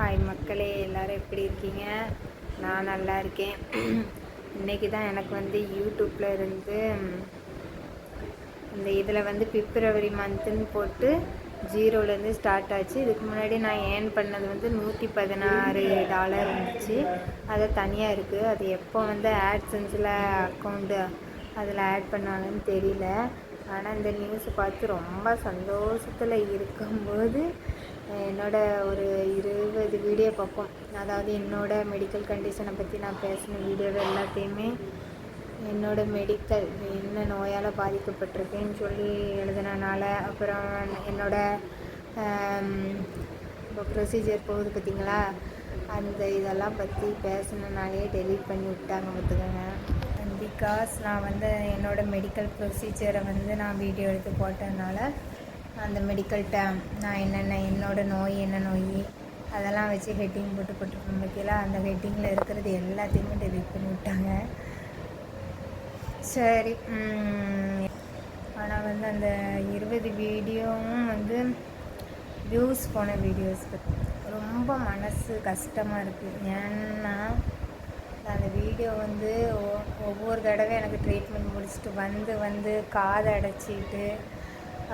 Hi மக்களே, எல்லோரும் எப்படி இருக்கீங்க? நான் நல்லா இருக்கேன். இன்றைக்கி தான் எனக்கு வந்து யூடியூப்பில் இருந்து இந்த இதில் வந்து பிப்ரவரி மந்த்துன்னு போட்டு ஜீரோலேருந்து ஸ்டார்ட் ஆச்சு. இதுக்கு முன்னாடி நான் ஏர்ன் பண்ணது வந்து $116 இருந்துச்சு. அது தனியாக இருக்குது. அது எப்போ வந்து ஆட்சன்ஸில் அக்கௌண்ட்டு அதில் ஆட் பண்ணாங்கன்னு தெரியல. ஆனால் இந்த நியூஸை பார்த்து ரொம்ப சந்தோஷத்தில் இருக்கும்போது ஒரு 20 வீடியோ பார்ப்போம். அதாவது என்னோடய மெடிக்கல் கண்டிஷனை பற்றி நான் பேசின வீடியோவை எல்லாத்தையுமே மெடிக்கல் என்ன நோயால் பாதிக்கப்பட்டிருக்கேன்னு சொல்லி எழுதுனனால, அப்புறம் என்னோடய இப்போ ப்ரொசீஜர் போகுது பார்த்திங்களா, அந்த இதெல்லாம் பற்றி பேசினனாலே டெலீட் பண்ணி விட்டாங்க பார்த்துக்கோங்க. பிகாஸ் நான் வந்து என்னோடய மெடிக்கல் ப்ரொசீஜரை வந்து நான் வீடியோ எடுத்து போட்டதுனால அந்த மெடிக்கல் டேம் நான் என்னோடய நோய் என்ன நோய் அதெல்லாம் வச்சு ஹெட்டிங் போட்டுருப்போம் பார்த்திங்களா, அந்த ஹெட்டிங்கில் இருக்கிறது எல்லாத்தையுமே டெலீட் பண்ணி விட்டாங்க. சரி, ஆனால் வந்து அந்த 20 வீடியோவும் வந்து வியூஸ் போன வீடியோஸ் ரொம்ப மனசு கஷ்டமாக இருக்குது. ஏன்னா அந்த வீடியோ வந்து ஒவ்வொரு தடவை எனக்கு ட்ரீட்மெண்ட் முடிச்சுட்டு வந்து காதை அடைச்சிக்கிட்டு,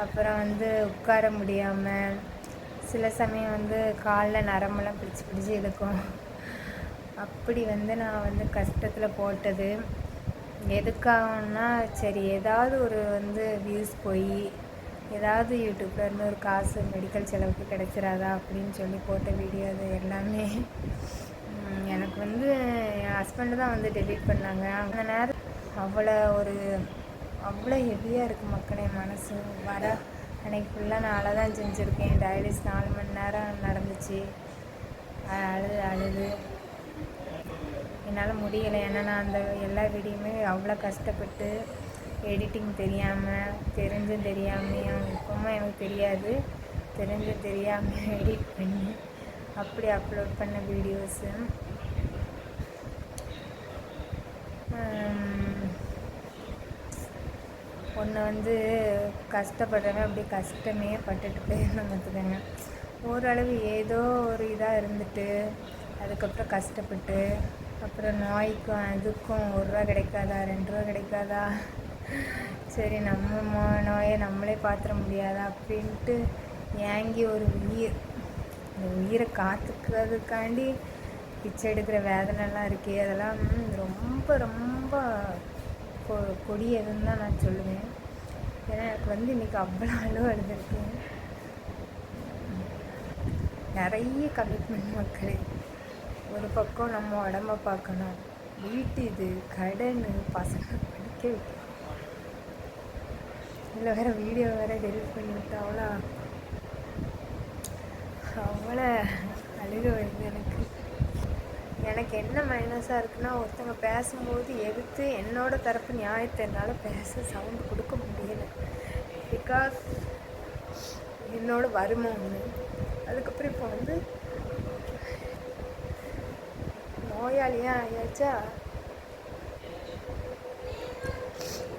அப்புறம் வந்து உட்கார முடியாமல், சில சமயம் வந்து காலில் நரம்பெல்லாம் பிடிச்சி இழுக்கும். அப்படி வந்து நான் வந்து கஷ்டத்தில் போட்டது எதுக்காகனா, சரி ஏதாவது ஒரு வந்து வியூஸ் போய் ஏதாவது யூடியூப்பில் இருந்து ஒரு காசு மெடிக்கல் செலவுக்கு கிடைச்சிடாதா அப்படின்னு சொல்லி போட்ட வீடியோ அது எல்லாமே. எனக்கு வந்து என் ஹஸ்பண்டு தான் வந்து டெலீட் பண்ணாங்க. அந்த நேரம் அவ்வளோ ஹெவியாக இருக்குது மக்களே மனசு. அன்றைக்கி ஃபுல்லாக நான் தான் செஞ்சுருக்கேன். டயலிஸ் 4 மணி நேரம் நடந்துச்சு. அழுது என்னால் முடியலை. ஏன்னா நான் அந்த எல்லா வீடியோமே அவ்வளோ கஷ்டப்பட்டு எடிட்டிங் தெரியாமல், தெரிஞ்சும் தெரியாமையும், இப்போவும் எனக்கு தெரியாது, தெரிஞ்சும் தெரியாமல் எடிட் பண்ணி அப்படி அப்லோட் பண்ண வீடியோஸு. ஒன்று வந்து கஷ்டப்படுறவன் அப்படி கஷ்டமே பட்டுட்டு போயிடணும் பார்த்துக்கோங்க. ஓரளவு ஏதோ ஒரு இதாக இருந்துட்டு அதுக்கப்புறம் கஷ்டப்பட்டு, அப்புறம் நோய்க்கும் அதுக்கும் $1 கிடைக்காதா, $2 கிடைக்காதா, சரி நம்ம நோயை நம்மளே பார்த்துட முடியாதா அப்படின்ட்டு ஏங்கி ஒரு இந்த உயிரை காத்துக்கிறதுக்காண்டி பிச்சை எடுக்கிற வேதனைலாம் இருக்கே, அதெல்லாம் ரொம்ப ரொம்ப கொடியதுன்னு தான் நான் சொல்லுவேன். ஏன்னா எனக்கு வந்து இன்றைக்கி அவ்வளோ அழுதுருக்கு. நிறைய கமிட்மெண்ட் மக்களே. ஒரு பக்கம் நம்ம உடம்ப பார்க்கணும், வீட்டு இது, கடன், பசங்க படிக்க வைக்கணும், இல்லை வேறு வீடியோ வேறு டெலிட் பண்ணி விட்டாவளா, அவ்வளோ அழுக வருது எனக்கு என்ன மைனஸாக இருக்குன்னா, ஒருத்தவங்க பேசும்போது எதிர்த்து என்னோட தரப்பு நியாயத்தை என்னால் பேச சவுண்டு கொடுக்க முடியலை. பிகாஸ் என்னோட வறுமை ஒன்று, அதுக்கப்புறம் இப்போ வந்து நோயாளியாக ஆயாச்சா,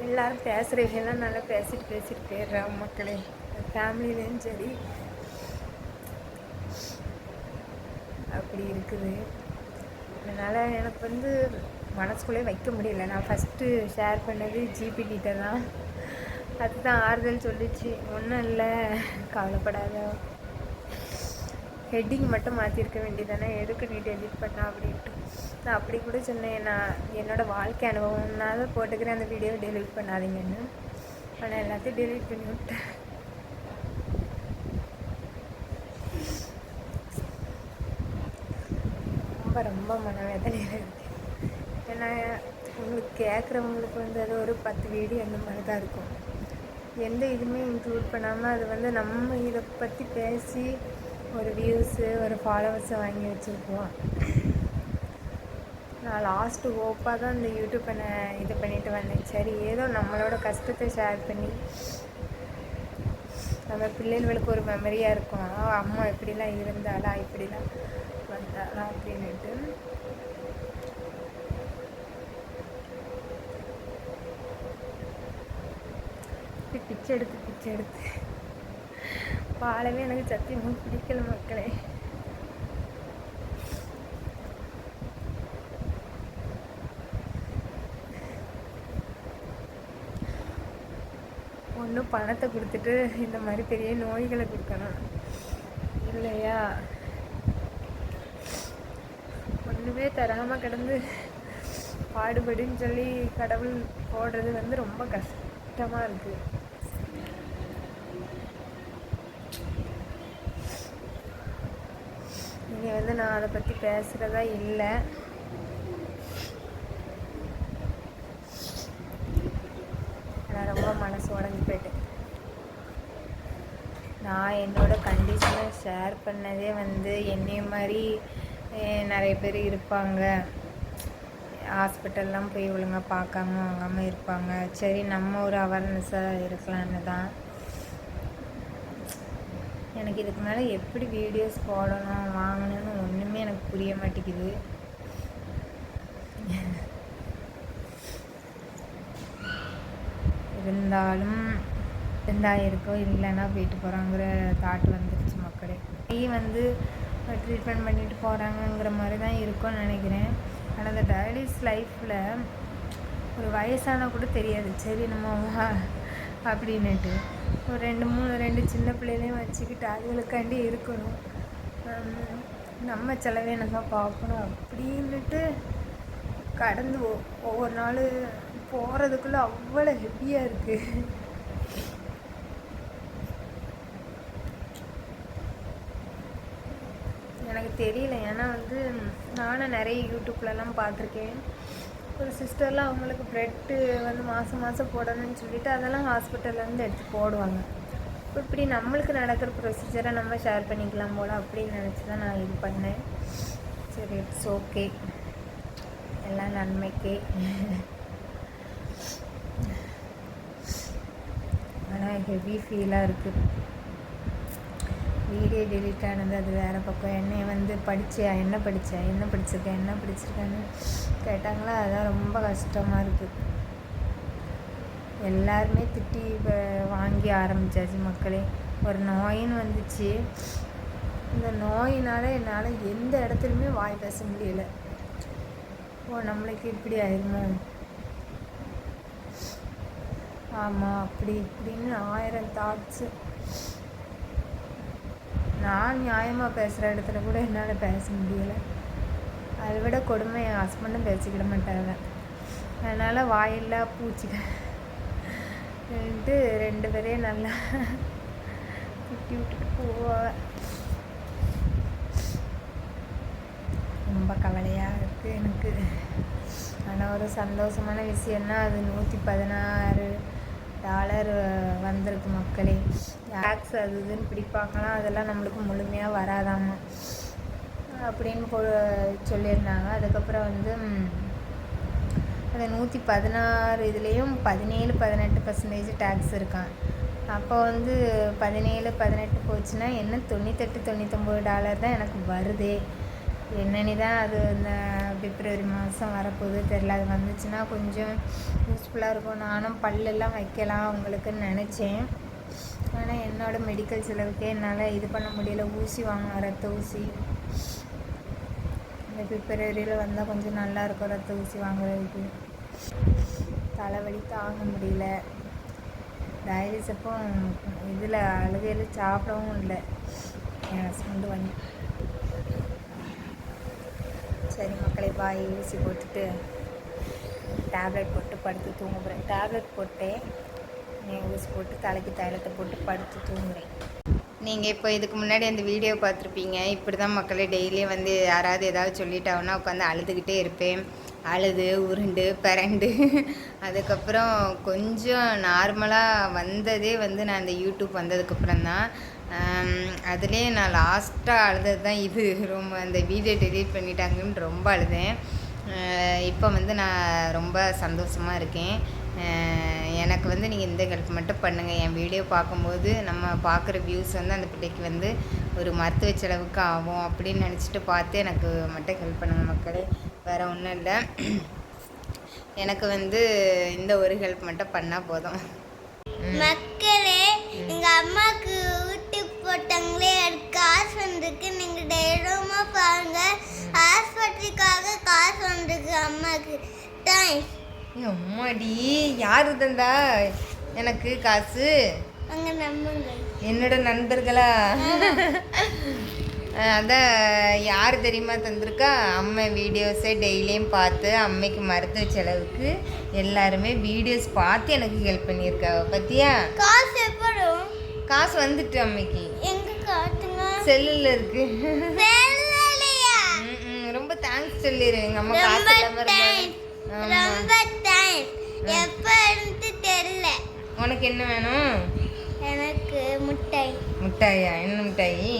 எல்லோரும் பேசுகிறவங்கெல்லாம் நல்லா பேசிட்டு போயிடுறாங்க மக்களே. ஃபேமிலிலேயும் சரி அப்படி இருக்குது. அதனால் எனக்கு வந்து மனசுக்குள்ளே வைக்க முடியல. நான் ஃபஸ்ட்டு ஷேர் பண்ணது ஜிபிகிட்ட தான். அதுதான் ஆறுதல் சொல்லிச்சு, ஒன்றும் இல்லை கவலைப்படாத, ஹெட்டிங் மட்டும் மாற்றிருக்க வேண்டியதானே, எதுக்கு நீ டெலிட் பண்ணா அப்படின்ட்டு. நான் அப்படி கூட சொன்னேன், நான் என்னோடய வாழ்க்கை அனுபவம்னால போட்டுக்கிறேன், அந்த வீடியோவை டெலிட் பண்ணாதீங்கன்னு. ஆனால் எல்லாத்தையும் டெலிட் பண்ணி விட்டேன். ரொம்ப மனவேதனையில் இருக்குது. ஏன்னா உங்களுக்கு கேட்குறவங்களுக்கு வந்து அது ஒரு 10 வீடியோ அந்த மாதிரி தான் இருக்கும். எந்த இதுவுமே இன்க்ளூட் பண்ணாமல் அது வந்து நம்ம இதை பற்றி பேசி ஒரு வியூஸு ஒரு ஃபாலோவர்ஸை வாங்கி வச்சுருப்போம். நான் லாஸ்ட்டு ஹோப்பாக தான் இந்த யூடியூப்பை நான் இது பண்ணிட்டு வந்தேன். சரி ஏதோ நம்மளோட கஷ்டத்தை ஷேர் பண்ணி நம்ம பிள்ளைகளுக்கு ஒரு மெமரியாக இருக்கும், அம்மா இப்படிலாம் இருந்தாளா, இப்படிலாம் வந்தாளா அப்படின்ட்டு. பிச்சை எடுத்து வாழவே எனக்கு சத்தியமாக பிடிக்கல மக்களே. பணத்தை கொடுத்துட்டு இந்த மாதிரி பெரிய நோய்களை கொடுக்கணும் இல்லையா? ஒன்றுமே தராமல் கிடந்து பாடுபடுன்னு சொல்லி கடவுள் போடுறது வந்து ரொம்ப கஷ்டமாக இருக்குது. இங்கே வந்து நான் அதை பற்றி பேசுகிறதா இல்லை. நான் ரொம்ப மனசு உடஞ்சி போயிட்டேன். நான் என்னோட கண்டிஷனை ஷேர் பண்ணதே வந்து என்னைய மாதிரி நிறைய பேர் இருப்பாங்க, ஹாஸ்பிட்டல்லாம் போய் ஒழுங்காக பார்க்காம வாங்காமல் இருப்பாங்க. சரி, நம்ம ஒரு அவேர்னஸாக இருக்கலான்னு தான். எனக்கு இதுக்கு மேலே எப்படி வீடியோஸ் போடணும் வாங்கணும்னு ஒன்றுமே எனக்கு புரிய மாட்டேங்குது. இருந்தாலும் இருக்கோ இல்லைன்னா போயிட்டு போகிறாங்கிற தாட் வந்துருச்சு மக்களே. வந்து ட்ரீட்மெண்ட் பண்ணிட்டு போகிறாங்கங்கிற மாதிரி தான் இருக்கும்னு நினைக்கிறேன். ஆனால் அந்த டயலிஸ் லைஃப்பில் ஒரு வயசான கூட தெரியாது. சரி நம்ம அப்படின்னுட்டு ஒரு 2 சின்ன பிள்ளைகளையும் வச்சுக்கிட்டு அதுகளுக்காண்டி இருக்கணும், நம்ம செலவே நம்ம பார்க்கணும் அப்படின்னுட்டு கடந்து ஒவ்வொரு நாள் போகிறதுக்குள்ளே அவ்வளோ ஹெவியாக இருக்குது. எனக்கு தெரியல. ஏன்னா வந்து நானும் நிறைய யூடியூப்லலாம் பார்த்துருக்கேன். ஒரு சிஸ்டர்லாம் அவங்களுக்கு ப்ரெட்டு வந்து மாதம் போடணும்னு சொல்லிவிட்டு அதெல்லாம் ஹாஸ்பிட்டல்லேருந்து எடுத்து போடுவாங்க. இப்படி நம்மளுக்கு நடக்கிற ப்ரொசீஜரை நம்ம ஷேர் பண்ணிக்கலாம் போல் அப்படின்னு நினச்சி தான் நான் இது பண்ணேன். சரி, இட்ஸ் ஓகே, எல்லாம் நன்மைக்கே. ஆனால் ஹெவி ஃபீலாக இருக்குது. வீடியோ டெலிட் ஆனது அது வேறு பக்கம். என்னை வந்து என்ன படிச்சிருக்கேன்னு கேட்டாங்களா, அதான் ரொம்ப கஷ்டமாக இருக்குது. எல்லாருமே திட்டி வாங்கி ஆரம்பித்தாச்சு மக்களே. ஒரு நோயின்னு வந்துச்சு. இந்த நோயினால் என்னால் எந்த இடத்துலையுமே வாய் பேச முடியலை. நம்மளுக்கு இப்படி ஆயிருமோ, ஆமாம் அப்படி இப்படின்னு 1000 தாட்ஸு. நான் நியாயமாக பேசுகிற இடத்துல கூட என்னால் பேச முடியலை. அதை விட கொடுமை என் ஹஸ்பண்டும் பேசிக்கிட மாட்டாங்க. அதனால் வாயில்லா பூச்சிக்கிட்டு 2 பேரையும் நல்லா திட்டி விட்டுட்டு போவாங்க. ரொம்ப கவலையாக இருக்குது எனக்கு. ஆனால் ஒரு சந்தோஷமான விஷயம்னா அது $116 வந்திருக்கு மக்களே. டேக்ஸ் அது இதுன்னு பிடிப்பாங்களாம், அதெல்லாம் நம்மளுக்கு முழுமையாக வராதாமா அப்படின்னு சொல்லியிருந்தாங்க. அதுக்கப்புறம் வந்து அந்த 116 இதுலேயும் 17-18% டேக்ஸ் இருக்கான். அப்போ வந்து 17-18 போச்சுன்னா என்ன $98-99 தான் எனக்கு வருதே. என்னன்னு தான் அது இந்த பிப்ரவரி மாதம் வரப்போகுது தெரில. அது வந்துச்சுன்னா கொஞ்சம் யூஸ்ஃபுல்லாக இருக்கும். நானும் பல்லெல்லாம் வைக்கலாம் அவங்களுக்குன்னு நினச்சேன். ஆனால் என்னோடய மெடிக்கல் செலவுக்கே என்னால் இது பண்ண முடியல. ஊசி வாங்கணும், ரத்த ஊசி. இந்த பிப்ரவரியில் வந்தால் கொஞ்சம் நல்லாயிருக்கும் ரத்த ஊசி வாங்குறதுக்கு. தலைவலி தாங்க முடியல. டயலிஸ் அப்போ இதில் அழுகையில் சாப்பிடவும் இல்லை என் ஹஸ்பண்டு வாங்கி. சரி மக்களே, பாய். ஊசி போட்டுட்டு டேப்லெட் போட்டு படுத்து தூங்க போகிறேன். டேப்லெட் போட்டேன், ஊசி போட்டு தலைக்கு தைலத்தை போட்டு படுத்து தூங்குறேன். நீங்கள் இப்போ இதுக்கு முன்னாடி அந்த வீடியோ பார்த்துருப்பீங்க. இப்படி தான் மக்களே டெய்லியும் வந்து யாராவது ஏதாவது சொல்லிட்டாங்கன்னா உட்காந்து அழுதுகிட்டே இருப்பேன். அழுது உருண்டு பிறண்டு அதுக்கப்புறம் கொஞ்சம் நார்மலாக வந்ததே வந்து நான் இந்த யூடியூப் வந்ததுக்கப்புறம் தான். அதுலேயே நான் லாஸ்ட்டாக அழுதது தான் இது. ரொம்ப அந்த வீடியோ டெலீட் பண்ணிட்டாங்கன்னு ரொம்ப அழுதேன். இப்போ வந்து நான் ரொம்ப சந்தோஷமாக இருக்கேன். எனக்கு வந்து நீங்கள் இந்த ஹெல்ப் மட்டும் பண்ணுங்கள். என் வீடியோ பார்க்கும்போது நம்ம பார்க்குற வியூஸ் வந்து அந்த பிள்ளைக்கு வந்து ஒரு மருத்துவ செலவுக்கு ஆகும் அப்படின்னு நினச்சிட்டு பார்த்து எனக்கு மட்டும் ஹெல்ப் பண்ணுங்கள் மக்களே. வேறு ஒன்றும் இல்லை. எனக்கு வந்து இந்த ஒரு ஹெல்ப் மட்டும் பண்ணால் போதும் மக்களே. எங்கள் அம்மாவுக்கு ஊட்டி போட்டாங்களே, அது காசு வந்துருக்கு. நீங்கள் தைரியமாக பாருங்கள். ஹாஸ்பிட்டலுக்காக காசு வந்துருக்கு அம்மாவுக்கு. தேங்க்ஸ். அம்மாடி, யார் தந்தா? எனக்கு காசு அங்க நம்புங்க. என்னோட நண்பர்களா? அதான் யார் தெரியுமா தந்திருக்கா? அம்மா வீடியோஸை டெய்லியும் பார்த்து அம்மைக்கு மருத்துவ செலவுக்கு எல்லாருமே வீடியோஸ் பார்த்து எனக்கு ஹெல்ப் பண்ணியிருக்கா. பத்தியா? காசு எப்படும்? காசு வந்துட்டு அம்மைக்கு. எங்க காட்டுங்க? செல்லில் இருக்கு. செல்லுலயா? ரொம்ப தேங்க்ஸ் சொல்லிடு எங்க அம்மா காசு ரொம்ப இல்லாம தேங்க்ஸ். இருந்தாங்க. ரொம்ப தேங்க்ஸ். எப்ப இருந்து தெரியல. உனக்கு என்ன வேணும்? எனக்கு முட்டாய். மிட்டாயா? என்ன மிட்டாயி?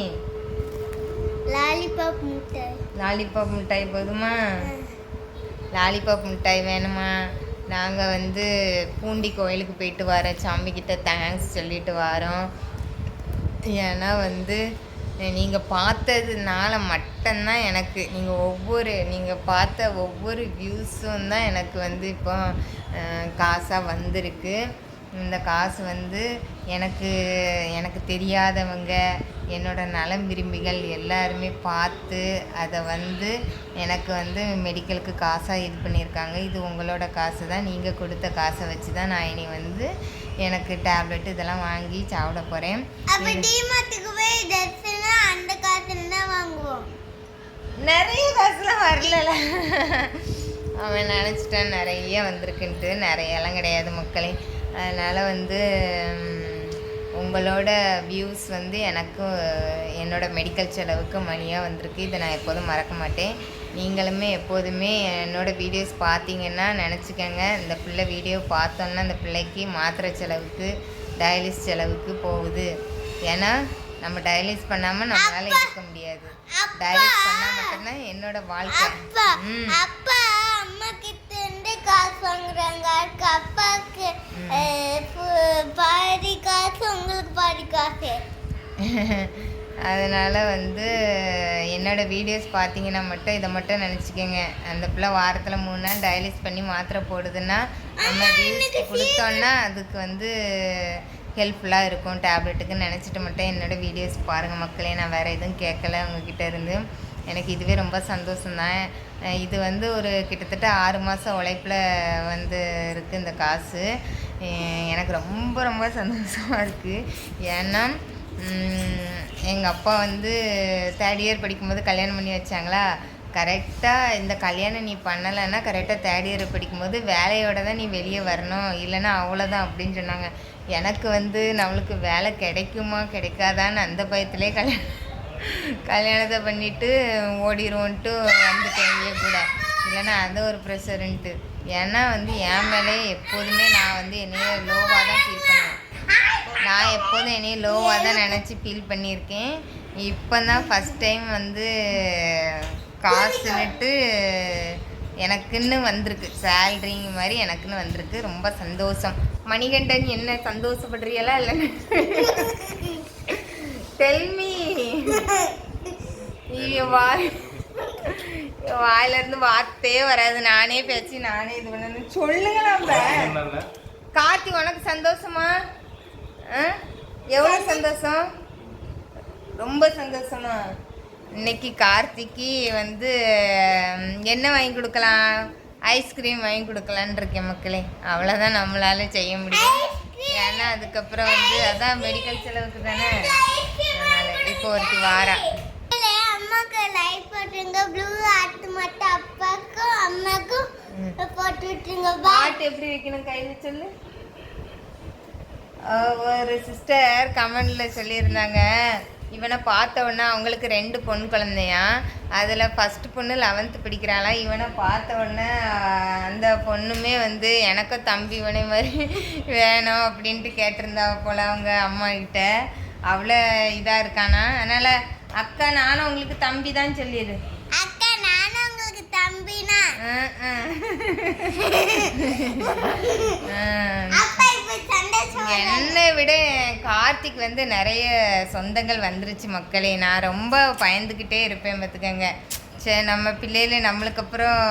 லாலிபாப் முட்டாய். லாலிபாப் மிட்டாய் போதுமா? லாலிபாப் மிட்டாய் வேணுமா? நாங்கள் வந்து பூண்டி கோயிலுக்கு போயிட்டு வரோம், சாமிக்கிட்ட தேங்க்ஸ் சொல்லிட்டு வரோம். ஏன்னா வந்து நீங்கள் பார்த்ததுனால மட்டும்தான் எனக்கு நீங்கள் பார்த்த ஒவ்வொரு வியூஸும் தான் எனக்கு வந்து இப்போ காசாக வந்திருக்கு. இந்த காசு வந்து எனக்கு தெரியாதவங்க, என்னோட நலம் விரும்பிகள் எல்லாருமே பார்த்து அதை வந்து எனக்கு வந்து மெடிக்கலுக்கு காசாக இது பண்ணியிருக்காங்க. இது உங்களோட காசு தான், நீங்கள் கொடுத்த காசை வச்சு தான் நான் இனி வந்து எனக்கு டேப்லெட் இதெல்லாம் வாங்கி சாப்பிட போகிறேன். அப்ப டிமார்ட்டுக்கு போய் தர்சனா அந்த காசுல தான் வாங்குவோம். நிறைய காசுலாம் வரல. அவன் நினச்சிட்டான் நிறைய வந்திருக்குன்ட்டு. நிறையெல்லாம் கிடையாது மக்களே. அதனால் வந்து உங்களோட வியூஸ் வந்து எனக்கும் என்னோட மெடிக்கல் செலவுக்கு மணியாக வந்திருக்கு. இதை நான் எப்போதும் மறக்க மாட்டேன். நீங்களுமே எப்போதுமே என்னோடய வீடியோஸ் பார்த்தீங்கன்னா நினச்சிக்கோங்க, இந்த பிள்ளை வீடியோ பார்த்தோன்னா அந்த பிள்ளைக்கு மாத்திரை செலவுக்கு டயாலிஸ் செலவுக்கு போகுது. ஏன்னா நம்ம டயாலிஸ் பண்ணாமல் நம்மளால இருக்க முடியாது. டயாலிஸ் பண்ணால் மட்டும்தான் என்னோட வாழ்க்கை. அப்பா அம்மா கிட்ட இருந்து காசு வாங்குறாங்க. அப்பாவுக்கு பாதி காசு, உங்களுக்கு பாதி காசு. அதனால் வந்து என்னோடய வீடியோஸ் பார்த்தீங்கன்னா மட்டும் இதை மட்டும் நினச்சிக்கோங்க. அந்த பிள்ளை வாரத்தில் 3 நாள் டயாலிஸ் பண்ணி மாத்திரை போடுதுன்னா நம்ம வியூஸ் கொடுத்தோன்னா அதுக்கு வந்து ஹெல்ப்ஃபுல்லாக இருக்கும் டேப்லெட்டுக்குன்னு நினச்சிட்டு மட்டும் என்னோடய வீடியோஸ் பாருங்கள் மக்களே. நான் வேறு எதுவும் கேட்கல உங்ககிட்ட இருந்து. எனக்கு இதுவே ரொம்ப சந்தோஷம்தான். இது வந்து ஒரு கிட்டத்தட்ட 6 மாதம் உழைப்பில் வந்து இருக்குது இந்த காசு. எனக்கு ரொம்ப ரொம்ப சந்தோஷமாக இருக்குது. ஏன்னா எங்கள் அப்பா வந்து 3rd இயர் படிக்கும்போது கல்யாணம் பண்ணி வச்சாங்களா. கரெக்டாக இந்த கல்யாணம் நீ பண்ணலைன்னா கரெக்டாக 3rd இயர் படிக்கும்போது வேலையோட தான் நீ வெளியே வரணும், இல்லைன்னா அவ்வளோதான் அப்படின்னு சொன்னாங்க. எனக்கு வந்து நம்மளுக்கு வேலை கிடைக்குமா கிடைக்காதான்னு அந்த பயத்திலே கல்யாணத்தை பண்ணிவிட்டு ஓடிடுவோன்ட்டு வந்துட்டேன் இங்கே கூட. இல்லைன்னா அது ஒரு ப்ரெஷருன்ட்டு. ஏன்னா வந்து என் மேலே எப்போதுமே நான் வந்து என்னைய லோவாக தான் ஃபீல் பண்ணுவேன். நான் எப்போதும் என்னைய லோவாக தான் நினச்சி ஃபீல் பண்ணியிருக்கேன். இப்போ தான் ஃபஸ்ட் டைம் வந்து காசுன்னுட்டு எனக்குன்னு வந்திருக்கு, சேல்ரிங்க மாதிரி எனக்குன்னு வந்திருக்கு. ரொம்ப சந்தோஷம். மணிகண்டன் என்ன சந்தோஷப்படுறீங்களா இல்லைன்னு டெல்மி. வாயிலிருந்து வார்த்தையே வராது. நானே பேச்சு நானே இது பண்ணணும். சொல்லுங்க. கார்த்தி உனக்கு சந்தோஷமா? எவ்வளோ சந்தோஷம்? ரொம்ப சந்தோஷமா? இன்னைக்கு கார்த்திக்கு வந்து என்ன வாங்கி கொடுக்கலாம்? ஐஸ்கிரீம் வாங்கி கொடுக்கலான் இருக்கேன் மக்களே. அவ்வளோதான் நம்மளால செய்ய முடியும். ஏன்னா அதுக்கப்புறம் வந்து அதான் மெடிக்கல் செலவுக்கு தானே. அதனால் இப்போ ஒருத்தி வாரா. அம்மாக்கு லைட் போட்டுருங்க. ப்ளூ ஹார்ட் மட்டும் அப்பாக்கும் அம்மாக்கும் போட்டு விட்டுருங்க. பாட்டு எப்படி வைக்கணும் கையில் சொல்லு. ஒரு சிஸ்டர் கமெண்டில் சொல்லியிருந்தாங்க, இவனை பார்த்த உடனே அவங்களுக்கு 2 பொண்ணு குழந்தையா. அதில் ஃபஸ்ட்டு பொண்ணு 11th படிக்கிறாளாம். இவனை பார்த்த உடனே அந்த பொண்ணுமே வந்து எனக்கும் தம்பி இவனை மாதிரி வேணும் அப்படின்ட்டு கேட்டிருந்தா போல் அவங்க அம்மா கிட்ட. அவ்வளோ இதாக இருக்கானா. அதனால் அக்கா நானும் உங்களுக்கு தம்பி தான் சொல்லிடு. அக்கா நானும் உங்களுக்கு தம்பினா. என்னை விட கார்த்திக் வந்து நிறைய சொந்தங்கள் வந்துருச்சு மக்களே. நான் ரொம்ப பயந்துக்கிட்டே இருப்பேன் பார்த்துக்கங்க. சரி நம்ம பிள்ளைகள் நம்மளுக்கு அப்புறம்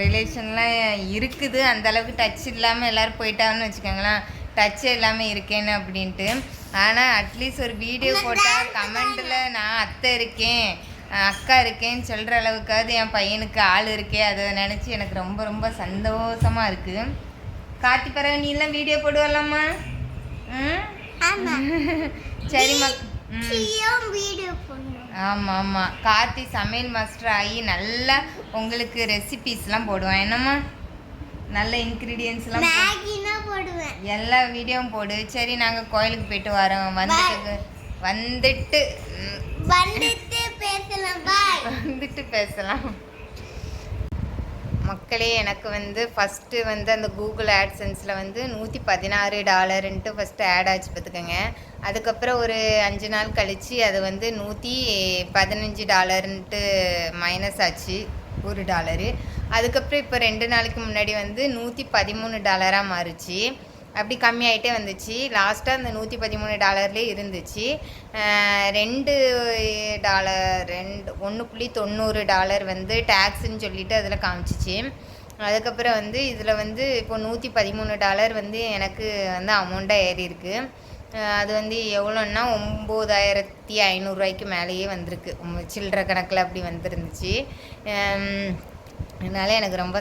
ரிலேஷன்லாம் இருக்குது, அந்தளவுக்கு டச் இல்லாமல் எல்லோரும் போயிட்டாங்கன்னு வச்சுக்கோங்களேன். டச்சே இல்லாமல் இருக்கேன்னு அப்படின்ட்டு. ஆனால் அட்லீஸ்ட் ஒரு வீடியோ போட்டால் கமெண்ட்டில் நான் அத்தை இருக்கேன் அக்கா இருக்கேன்னு சொல்கிற அளவுக்காவது என் பையனுக்கு ஆள் இருக்கே, அதை நினச்சி எனக்கு ரொம்ப ரொம்ப சந்தோஷமாக இருக்குது. கார்த்தி பிறகு நீ எல்லாம் வீடியோ போடுவலாமா? ஆமா சரிம்மா. வீடியோ போடணும். ஆமாம் ஆமாம், கார்த்தி சமையல் மாஸ்டர் ஆகி நல்லா உங்களுக்கு ரெசிபீஸ்லாம் போடுவான். என்னம்மா நல்ல இன்க்ரீடியன்ஸ்லாம் மேகினா போடுவேன். எல்லா வீடியோவும் போடு. சரி, நாங்கள் கோயிலுக்கு போயிட்டு வரோம். வந்துட்டு பேசலாம். பாய். வந்துட்டு பேசலாம். மக்களே, எனக்கு வந்து ஃபஸ்ட்டு வந்து அந்த கூகுள் ஆட்சன்ஸில் வந்து $116 ஃபஸ்ட்டு ஆட் ஆச்சு பார்த்துக்கோங்க. அதுக்கப்புறம் ஒரு 5 நாள் கழித்து அது வந்து $115 மைனஸ் ஆச்சு $1. அதுக்கப்புறம் இப்போ 2 நாளைக்கு முன்னாடி வந்து $113 மாறுச்சு. அப்படி கம்மியாயிட்டே வந்துச்சு. லாஸ்ட்டாக அந்த $113 இருந்துச்சு. $1.90 வந்து டேக்ஸுன்னு சொல்லிட்டு அதில் காமிச்சிச்சு. அதுக்கப்புறம் வந்து இதில் வந்து இப்போ $113 வந்து எனக்கு வந்து அமௌண்ட்டாக ஏறி இருக்குது. அது வந்து எவ்வளோன்னா 9500 மேலேயே வந்திருக்கு. சில்லற கணக்கில் அப்படி வந்துருந்துச்சு. அதனால் எனக்கு ரொம்ப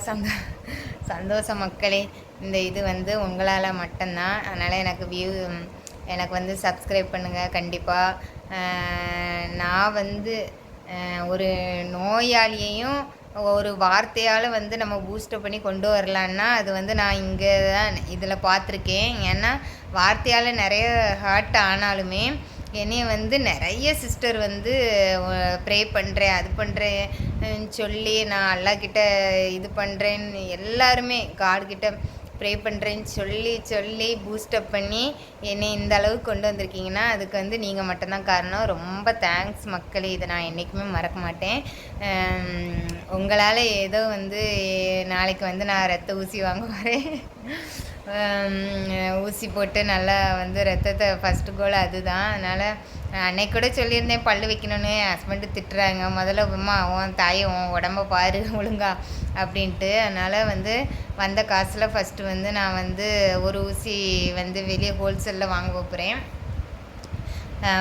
சந்தோஷம் மக்களே. இந்த இது வந்து உங்களால் மட்டும்தான். அதனால் எனக்கு வந்து சப்ஸ்கிரைப் பண்ணுங்கள் கண்டிப்பாக. நான் வந்து ஒரு நோயாளியையும் ஒரு வார்த்தையால் வந்து நம்ம பூஸ்டப் பண்ணி கொண்டு வரலான்னா அது வந்து நான் இங்கே தான் இதில் பார்த்துருக்கேன். ஏன்னா வார்த்தையால் நிறைய ஹர்ட் ஆனாலுமே என்னைய வந்து நிறைய சிஸ்டர் வந்து ப்ரே பண்ணுறேன், அது பண்ணுறேன் சொல்லி, நான் அல்லாஹ்கிட்ட இது பண்ணுறேன்னு எல்லாருமே காட்கிட்ட ப்ரே பண்ணுறேன்னு சொல்லி பூஸ்டப் பண்ணி என்னை இந்த அளவுக்கு கொண்டு வந்திருக்கீங்கன்னா அதுக்கு வந்து நீங்கள் மட்டும்தான் காரணம். ரொம்ப தேங்க்ஸ் மக்களே. இதை நான் என்றைக்குமே மறக்க மாட்டேன். உங்களால் ஏதோ வந்து நாளைக்கு வந்து நான் ரத்த ஊசி வாங்க வரேன். ஊசி போட்டு நல்லா வந்து ரத்தத்தை ஃபஸ்ட்டு கோல் அதுதான். அதனால் அன்னைக்கு கூட சொல்லியிருந்தேன் பல்லு வைக்கணுன்னு. என் ஹஸ்பண்டு திட்டுறாங்க, முதல்ல அம்மா உன் தாயை உன் உடம்ப பாரு ஒழுங்கா அப்படின்ட்டு. அதனால் வந்து வந்த காசில் ஃபஸ்ட்டு வந்து நான் வந்து ஒரு ஊசி வந்து வெளியே ஹோல்சேலில் வாங்க போகிறேன்.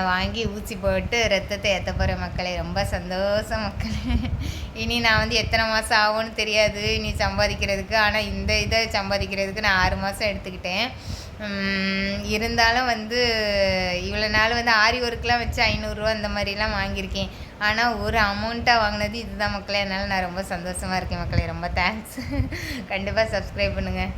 வாங்கி ஊசி போட்டு ரத்தத்தை ஏற்ற போகிறேன் மக்களே. ரொம்ப சந்தோஷம் மக்களே. இனி நான் வந்து எத்தனை மாதம் ஆகும்னு தெரியாது இனி சம்பாதிக்கிறதுக்கு. ஆனால் இந்த இதை சம்பாதிக்கிறதுக்கு நான் 6 மாதம் எடுத்துக்கிட்டேன். இருந்தாலும் வந்து இவ்வளோ நாள் வந்து ஆரி ஒர்க்லாம் வச்சு $500 அந்த மாதிரிலாம் வாங்கியிருக்கேன். ஆனால் ஒரு அமௌண்ட்டாக வாங்கினது இதுதான் மக்களே. அதனால் நான் ரொம்ப சந்தோஷமாக இருக்கேன் மக்களே. ரொம்ப தேங்க்ஸ். கண்டிப்பாக சப்ஸ்கிரைப் பண்ணுங்கள்.